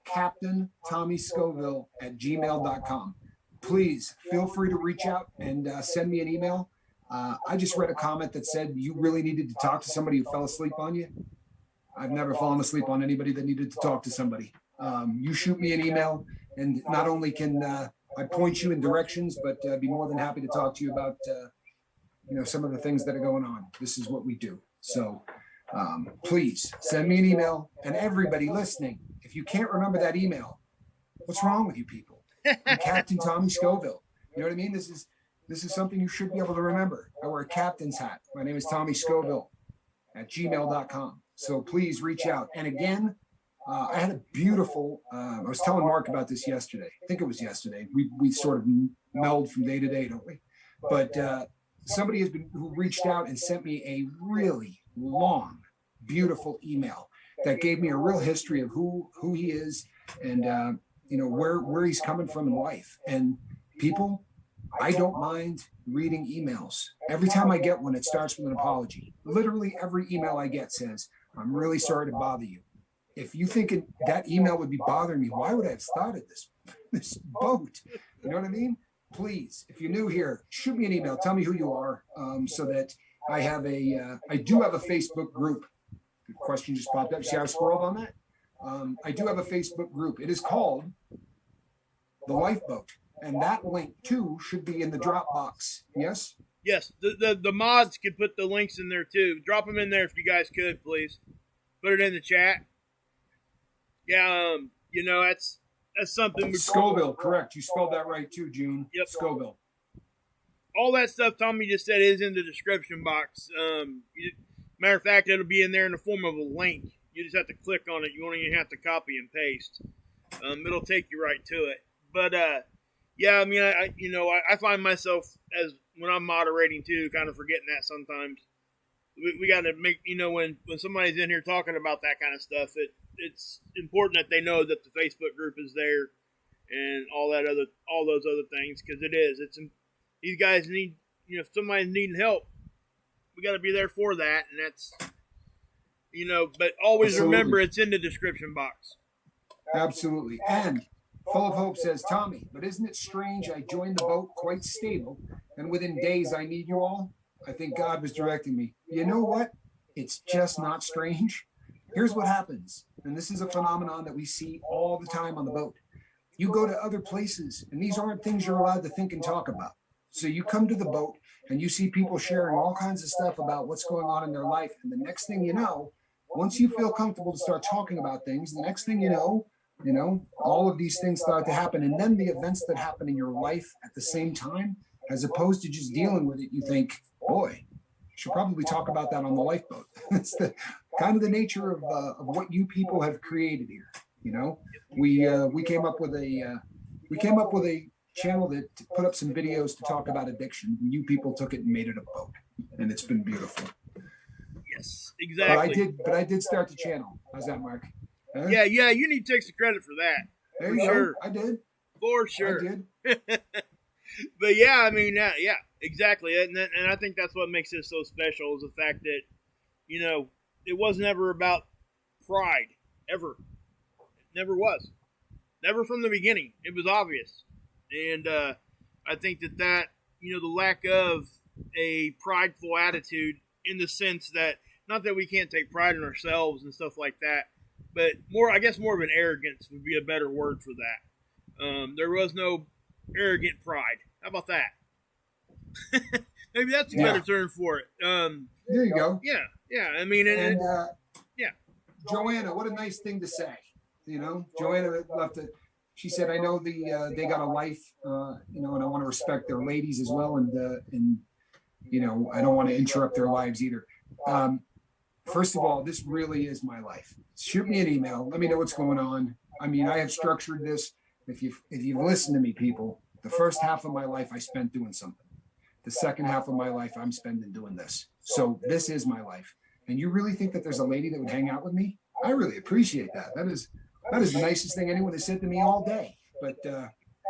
Captain Tommy Scoville at gmail.com. Please feel free to reach out and send me an email. I just read a comment that said you really needed to talk to somebody who fell asleep on you. I've never fallen asleep on anybody that needed to talk to somebody. You shoot me an email, and not only can I point you in directions, but be more than happy to talk to you about some of the things that are going on. This is what we do. So please send me an email. And everybody listening, if you can't remember that email, what's wrong with you people? I'm Captain Tommy Scoville. You know what I mean? This is something you should be able to remember. I wear a captain's hat. My name is Tommy Scoville at gmail.com. So please reach out. And again, I had a beautiful, I was telling Mark about this yesterday. I think it was yesterday. We sort of meld from day to day, don't we? But somebody who reached out and sent me a really long, beautiful email that gave me a real history of who he is and, where he's coming from in life. And people, I don't mind reading emails. Every time I get one, it starts with an apology. Literally every email I get says, I'm really sorry to bother you. If you think that email would be bothering me, why would I have started this boat? You know what I mean? Please, if you're new here, shoot me an email. Tell me who you are, so that I do have a Facebook group. The question just popped up. See how I scrolled on that? I do have a Facebook group. It is called The Lifeboat. And that link, too, should be in the Dropbox. Yes? Yes. The mods could put the links in there, too. Drop them in there if you guys could, please. Put it in the chat. Yeah, that's something. Scoville, correct. You spelled that right, too, June. Yep. Scoville. All that stuff Tommy just said is in the description box. Matter of fact, it'll be in there in the form of a link. You just have to click on it. You won't even have to copy and paste. It'll take you right to it. But yeah, I mean, I find myself as when I'm moderating too, kind of forgetting that sometimes. We got to make when somebody's in here talking about that kind of stuff, it's important that they know that the Facebook group is there and all those other things, because these guys need if somebody's needing help, we got to be there for that, and that's but always Absolutely. Remember it's in the description box. Absolutely. And Full of Hope says, Tommy, but isn't it strange? I joined the boat quite stable, and within days I need you all. I think God was directing me. You know what? It's just not strange. Here's what happens, and this is a phenomenon that we see all the time on the boat. You go to other places, and these aren't things you're allowed to think and talk about. So you come to the boat, and you see people sharing all kinds of stuff about what's going on in their life, and the next thing you know, once you feel comfortable to start talking about things, the next thing you know, all of these things start to happen. And then the events that happen in your life at the same time, as opposed to just dealing with it, you think, boy, should probably talk about that on the lifeboat. It's the kind of the nature of what you people have created here. We came up with a channel that put up some videos to talk about addiction. You people took it and made it a boat, and it's been beautiful. Yes, exactly. But I did start the channel. How's that, Mark? Huh? Yeah, you need to take some credit for that. There you go. I did. For sure. I did. But yeah, I mean, yeah, exactly. And I think that's what makes it so special is the fact that, it wasn't ever about pride, ever. It never was. Never from the beginning. It was obvious. And I think that the lack of a prideful attitude in the sense that, not that we can't take pride in ourselves and stuff like that, but more of an arrogance would be a better word for that. There was no arrogant pride. How about that? Maybe that's a better term for it. There you go. Yeah. I mean, yeah. Joanna, what a nice thing to say. Joanna left it. She said, "I know they got a life, and I want to respect their ladies as well, and I don't want to interrupt their lives either." First of all, this really is my life. Shoot me an email. Let me know what's going on. I mean, I have structured this. If you've listened to me, people, the first half of my life I spent doing something. The second half of my life I'm spending doing this. So this is my life. And you really think that there's a lady that would hang out with me? I really appreciate that. That is the nicest thing anyone has said to me all day. But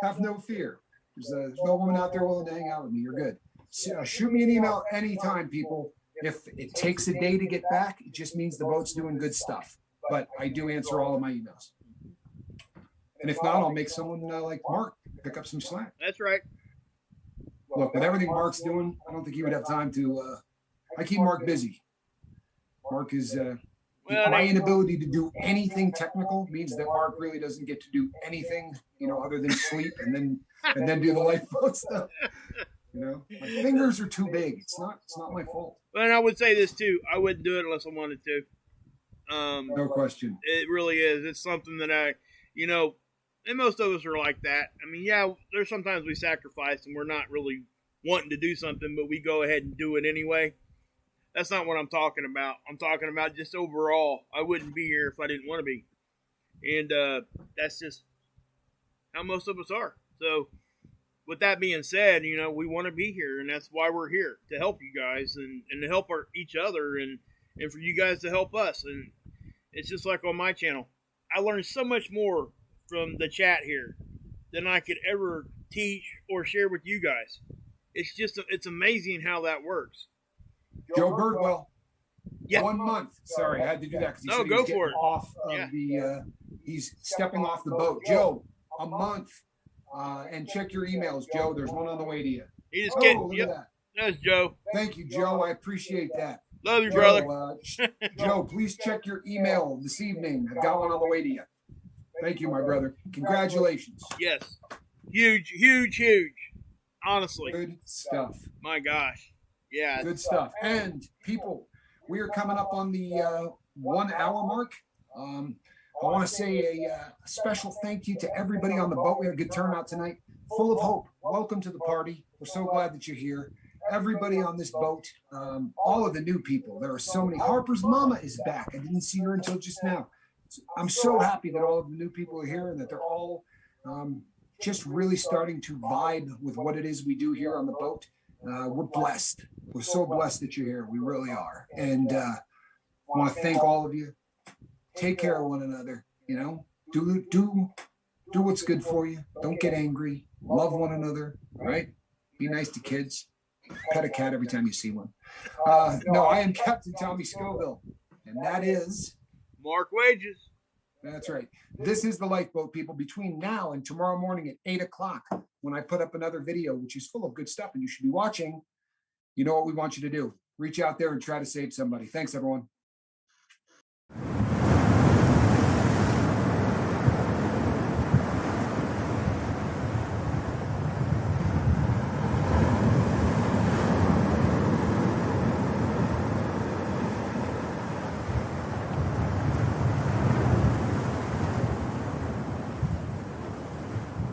have no fear. There's no woman out there willing to hang out with me. You're good. shoot me an email anytime, people. If it takes a day to get back, it just means the boat's doing good stuff. But I do answer all of my emails. And if not, I'll make someone like Mark pick up some slack. That's right. Look, with everything Mark's doing, I don't think he would have time to. I keep Mark busy. Mark is. My inability to do anything technical means that Mark really doesn't get to do anything, other than sleep and then do the lifeboat stuff. My fingers are too big. It's not my fault. And I would say this too. I wouldn't do it unless I wanted to. No question. It really is. It's something that and most of us are like that. I mean, yeah, there's sometimes we sacrifice and we're not really wanting to do something, but we go ahead and do it anyway. That's not what I'm talking about. I'm talking about just overall. I wouldn't be here if I didn't want to be. And that's just how most of us are. So with that being said, we want to be here, and that's why we're here, to help you guys and to help each other and for you guys to help us. And it's just like on my channel. I learned so much more from the chat here than I could ever teach or share with you guys. It's amazing how that works. Joe Birdwell, yeah. 1 month. Sorry, I had to do that because no, go for it. Off of he's stepping off the boat. Joe, a month, and check your emails, Joe. There's one on the way to you. He just look at that. That's Joe. Thank you, Joe. I appreciate that. Love you, Joe, brother. Joe, please check your email this evening. I've got one on the way to you. Thank you, my brother. Congratulations. Yes, huge. Honestly, good stuff. My gosh. Yeah. Good stuff. And people, we are coming up on the 1 hour mark. I want to say a special thank you to everybody on the boat. We had a good turnout tonight. Full of hope. Welcome to the party. We're so glad that you're here. Everybody on this boat, all of the new people. There are so many. Harper's mama is back. I didn't see her until just now. I'm so happy that all of the new people are here and that they're all just really starting to vibe with what it is we do here on the boat. We're blessed. We're so blessed that you're here. We really are. And I want to thank all of you. Take care of one another. Do what's good for you. Don't get angry. Love one another. Right? Be nice to kids. Pet a cat every time you see one. No, I am Captain Tommy Scoville, and that is Mark Wages. That's right. This is the Lifeboat, people. Between now and tomorrow morning at 8 o'clock, when I put up another video, which is full of good stuff and you should be watching, you know what we want you to do. Reach out there and try to save somebody. Thanks, everyone.